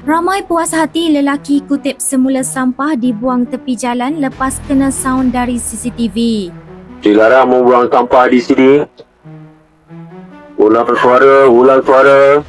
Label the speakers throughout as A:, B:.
A: Ramai puas hati lelaki kutip semula sampah dibuang tepi jalan lepas kena sound dari CCTV.
B: Dilarang membuang sampah di sini. Ulang suara.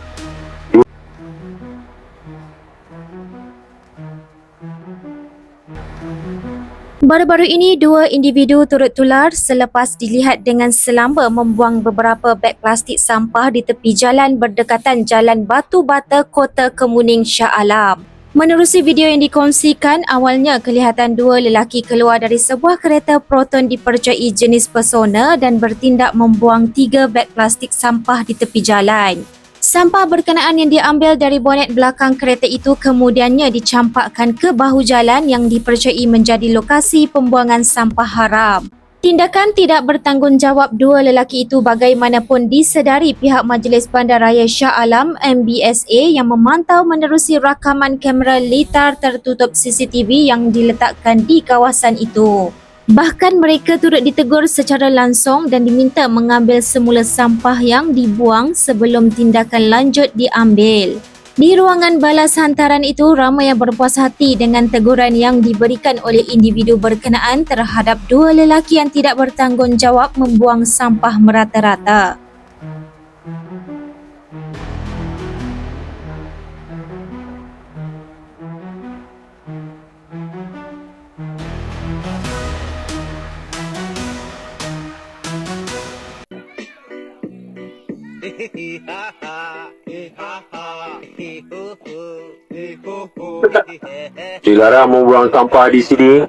A: Baru-baru ini, dua individu turut tular selepas dilihat dengan selamba membuang beberapa beg plastik sampah di tepi jalan berdekatan Jalan Batu Bata, Kota Kemuning, Shah Alam. Menerusi video yang dikongsikan, awalnya kelihatan dua lelaki keluar dari sebuah kereta Proton dipercayai jenis Persona dan bertindak membuang 3 beg plastik sampah di tepi jalan. Sampah berkenaan yang diambil dari bonet belakang kereta itu kemudiannya dicampakkan ke bahu jalan yang dipercayai menjadi lokasi pembuangan sampah haram. Tindakan tidak bertanggungjawab dua lelaki itu bagaimanapun disedari pihak Majlis Bandaraya Shah Alam MBSA yang memantau menerusi rakaman kamera litar tertutup CCTV yang diletakkan di kawasan itu. Bahkan mereka turut ditegur secara langsung dan diminta mengambil semula sampah yang dibuang sebelum tindakan lanjut diambil. Di ruangan balas hantaran itu, ramai yang berpuas hati dengan teguran yang diberikan oleh individu berkenaan terhadap dua lelaki yang tidak bertanggungjawab membuang sampah merata-rata.
B: Dilarang membuang sampah di sini.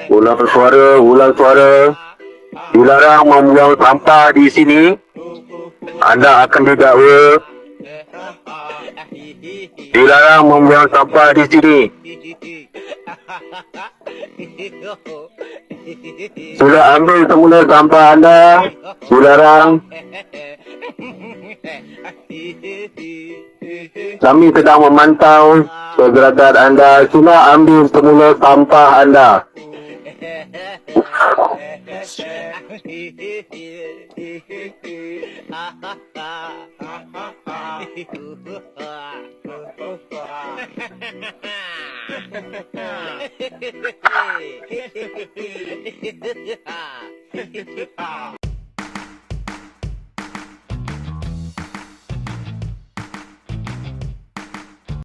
B: Ulang suara. Dilarang membuang sampah di sini. Anda akan didakwa. Dilarang membuang sampah di sini. Sudah ambil semula sampah anda. Dilarang. Kami sedang memantau pergerakan anda. Sudah ambil semula sampah anda.